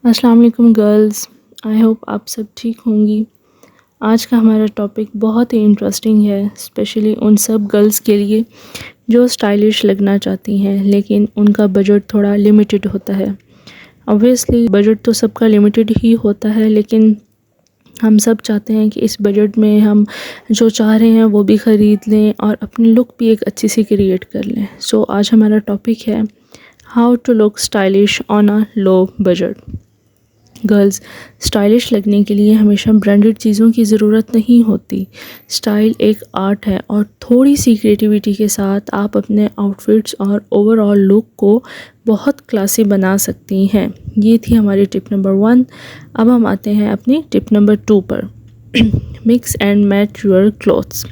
अस्सलाम वालेकुम girls. I hope आप सब ठीक होंगी। आज का हमारा टॉपिक बहुत ही इंटरेस्टिंग है, स्पेशली उन सब गर्ल्स के लिए जो स्टाइलिश लगना चाहती हैं लेकिन उनका बजट थोड़ा लिमिटेड होता है। ऑब्वियसली बजट तो सबका लिमिटेड ही होता है, लेकिन हम सब चाहते हैं कि इस बजट में हम जो चाह रहे हैं वो भी ख़रीद लें और अपनी लुक भी एक अच्छी सी क्रिएट कर लें। सो आज हमारा टॉपिक है how to look stylish on a low budget. Girls, stylish लगने के लिए हमेशा ब्रांडेड चीज़ों की ज़रूरत नहीं होती। स्टाइल एक आर्ट है और थोड़ी सी क्रिएटिविटी के साथ आप अपने आउटफिट्स और ओवरऑल लुक को बहुत क्लासी बना सकती हैं। ये थी हमारी टिप नंबर 1। अब हम आते हैं अपनी टिप नंबर 2 पर। Mix and match your clothes.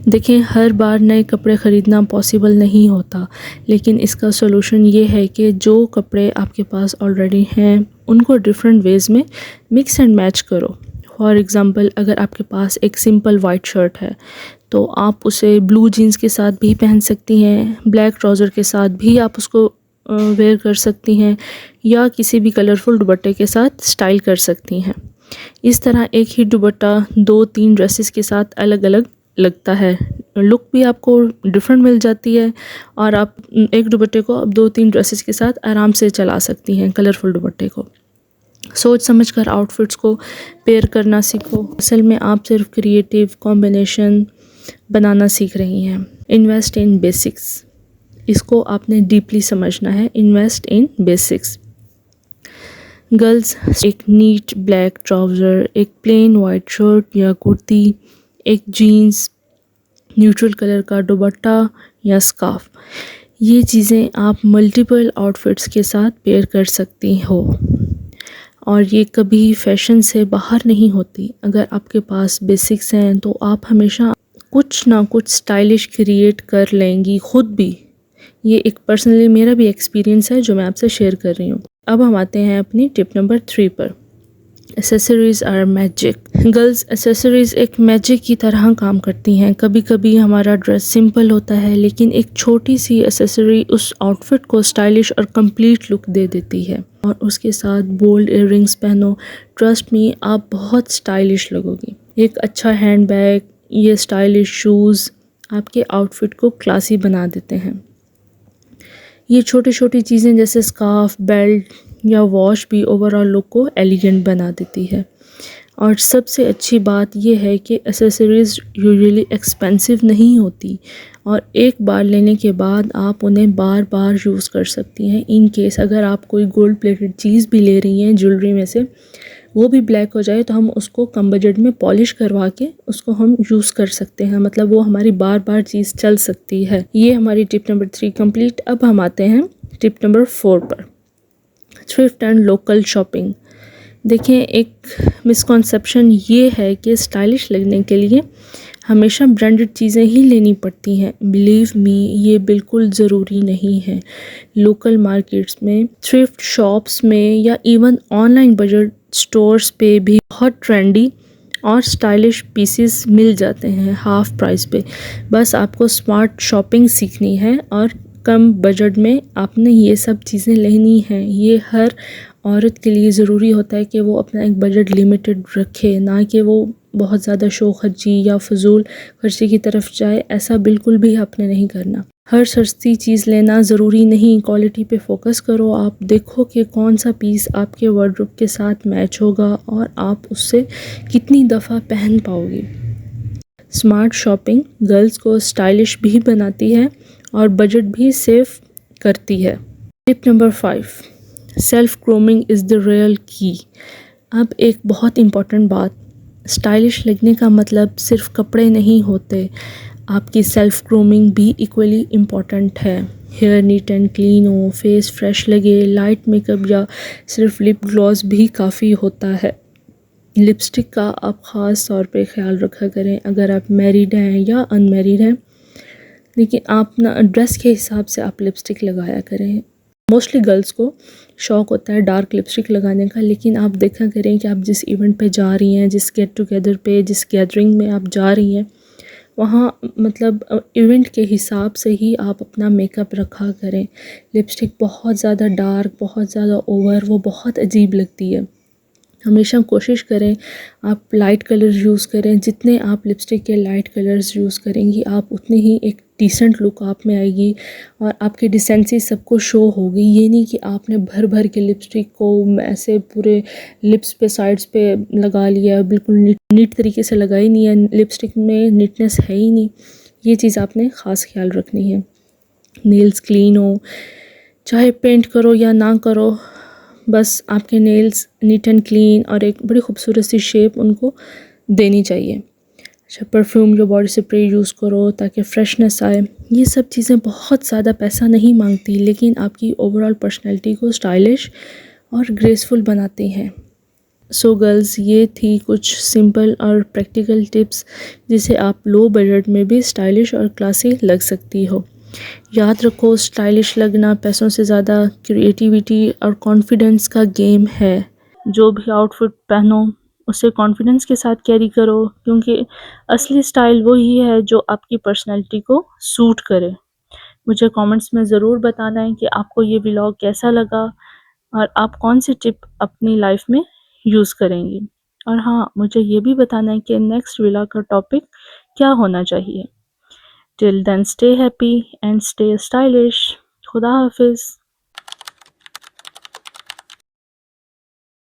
देखें, हर बार नए कपड़े ख़रीदना पॉसिबल नहीं होता, लेकिन इसका सॉल्यूशन ये है कि जो कपड़े आपके पास ऑलरेडी हैं उनको डिफरेंट वेज़ में मिक्स एंड मैच करो। फॉर एग्ज़ाम्पल, अगर आपके पास एक सिंपल वाइट शर्ट है तो आप उसे ब्लू जीन्स के साथ भी पहन सकती हैं, ब्लैक ट्राउज़र के साथ भी आप उसको वेयर कर सकती हैं, या किसी भी कलरफुल दुपट्टे के साथ स्टाइल कर सकती हैं। इस तरह एक ही दुपट्टा 2-3 ड्रेसेस के साथ अलग अलग लगता है, लुक भी आपको डिफरेंट मिल जाती है और आप एक दुपट्टे को अब 2-3 ड्रेसेस के साथ आराम से चला सकती हैं, कलरफुल दुपट्टे को। सोच समझ कर आउटफिट्स को पेयर करना सीखो। असल में आप सिर्फ क्रिएटिव कॉम्बिनेशन बनाना सीख रही हैं। इन्वेस्ट इन बेसिक्स, इसको आपने डीपली समझना है। Invest in basics. गर्ल्स, एक नीट ब्लैक ट्राउज़र, एक प्लेन वाइट शर्ट या कुर्ती, एक जीन्स, न्यूट्रल कलर का दुपट्टा या स्कार्फ, ये चीज़ें आप मल्टीपल आउटफिट्स के साथ पेयर कर सकती हो और ये कभी फैशन से बाहर नहीं होती। अगर आपके पास बेसिक्स हैं तो आप हमेशा कुछ ना कुछ स्टाइलिश क्रिएट कर लेंगी खुद भी। ये एक पर्सनली मेरा भी एक्सपीरियंस है जो मैं आपसे शेयर कर रही हूँ। अब हम आते हैं अपनी टिप नंबर 3 पर। Accessories are magic. Girls, accessories एक मैजिक की तरह काम करती हैं। कभी कभी हमारा ड्रेस सिंपल होता है, लेकिन एक छोटी सी एसेसरी उस आउटफिट को स्टाइलिश और कंप्लीट लुक दे देती है। और उसके साथ बोल्ड इयररिंग्स पहनो, ट्रस्ट मी, आप बहुत स्टाइलिश लगोगी। एक अच्छा हैंड बैग, ये स्टाइलिश शूज़ आपके आउटफिट को क्लासी बना देते हैं। ये छोटी छोटी चीज़ें जैसे स्कार्फ, बेल्ट या वॉच भी ओवरऑल लुक को एलिगेंट बना देती है। और सबसे अच्छी बात यह है कि एसेसरीज़ यूजुअली एक्सपेंसिव नहीं होती और एक बार लेने के बाद आप उन्हें बार बार यूज़ कर सकती हैं। इन केस अगर आप कोई गोल्ड प्लेटेड चीज़ भी ले रही हैं ज्वेलरी में से, वो भी ब्लैक हो जाए तो हम उसको कम बजट में पॉलिश करवा के उसको हम यूज़ कर सकते हैं, मतलब वो हमारी बार बार चीज़ चल सकती है। ये हमारी टिप नंबर 3 कंप्लीट। अब हम आते हैं टिप नंबर 4 पर। Thrift and local shopping. देखें, एक मिसकॉन्सेप्शन ये है कि स्टाइलिश लगने के लिए हमेशा ब्रांडेड चीज़ें ही लेनी पड़ती हैं। बिलीव मी, ये बिल्कुल ज़रूरी नहीं है। लोकल मार्केट्स में, थ्रिफ्ट शॉप्स में या इवन ऑनलाइन बजट स्टोर्स पे भी बहुत ट्रेंडी और स्टाइलिश पीसेस मिल जाते हैं हाफ प्राइस पे। बस आपको स्मार्ट शॉपिंग सीखनी है और कम बजट में आपने ये सब चीज़ें लेनी हैं। ये हर औरत के लिए ज़रूरी होता है कि वो अपना एक बजट लिमिटेड रखे, ना कि वो बहुत ज़्यादा शो खर्ची या फजूल खर्ची की तरफ जाए। ऐसा बिल्कुल भी आपने नहीं करना। हर सस्ती चीज़ लेना ज़रूरी नहीं, क्वालिटी पे फोकस करो। आप देखो कि कौन सा पीस आपके वार्डरोब के साथ मैच होगा और आप उससे कितनी दफ़ा पहन पाओगी। स्मार्ट शॉपिंग गर्ल्स को स्टाइलिश भी बनाती है और बजट भी सेव करती है। Tip number 5, self grooming is the real की। अब एक बहुत इम्पॉर्टेंट बात, स्टाइलिश लगने का मतलब सिर्फ कपड़े नहीं होते, आपकी सेल्फ ग्रूमिंग भी इक्वली इम्पॉर्टेंट है। हेयर नीट एंड क्लीन हो, फेस फ्रेश लगे, लाइट मेकअप या सिर्फ लिप ग्लॉस भी काफ़ी होता है। लिपस्टिक का आप ख़ास तौर पे ख्याल रखा करें अगर आप मैरिड हैं या अनमैरिड हैं, लेकिन आप ना ड्रेस के हिसाब से आप लिपस्टिक लगाया करें। मोस्टली गर्ल्स को शौक़ होता है डार्क लिपस्टिक लगाने का, लेकिन आप देखा करें कि आप जिस इवेंट पे जा रही हैं, जिस गेट टुगेदर पे, जिस गैदरिंग में आप जा रही हैं, वहाँ मतलब इवेंट के हिसाब से ही आप अपना मेकअप रखा करें। लिपस्टिक बहुत ज़्यादा डार्क, बहुत ज़्यादा ओवर, वो बहुत अजीब लगती है। हमेशा कोशिश करें आप लाइट कलर यूज़ करें। जितने आप लिपस्टिक के लाइट कलर्स यूज़ करेंगी, आप उतनी ही एक डिसेंट लुक आप में आएगी और आपकी डिसेंसी सबको शो होगी। ये नहीं कि आपने भर भर के लिपस्टिक को ऐसे पूरे लिप्स पे, साइड्स पे लगा लिया, बिल्कुल नीट तरीके से लगाई नहीं है। लिपस्टिक में नीटनेस है ही नहीं। ये चीज़ आपने ख़ास ख्याल रखनी है। नेल्स क्लीन हो, चाहे पेंट करो या ना करो, बस आपके नेल्स नीट एंड क्लीन और एक बड़ी खूबसूरत सी शेप उनको देनी चाहिए। अच्छा, परफ्यूम या बॉडी स्प्रे यूज़ करो ताकि फ्रेशनेस आए। ये सब चीज़ें बहुत ज़्यादा पैसा नहीं मांगती, लेकिन आपकी ओवरऑल पर्सनैलिटी को स्टाइलिश और ग्रेसफुल बनाती हैं। सो गर्ल्स, ये थी कुछ सिंपल और प्रैक्टिकल टिप्स जिसे आप लो बजट में भी स्टाइलिश और क्लासी लग सकती हो। याद रखो, स्टाइलिश लगना पैसों से ज़्यादा क्रिएटिविटी और कॉन्फिडेंस का गेम है। जो भी आउटफिट पहनो उसे कॉन्फिडेंस के साथ कैरी करो, क्योंकि असली स्टाइल वही है जो आपकी पर्सनैलिटी को सूट करे। मुझे कमेंट्स में ज़रूर बताना है कि आपको ये व्लॉग कैसा लगा और आप कौन सी टिप अपनी लाइफ में यूज़ करेंगी। और हाँ, मुझे ये भी बताना है कि नेक्स्ट व्लॉग का टॉपिक क्या होना चाहिए। Till then, stay happy and stay stylish. खुदा हाफिज़।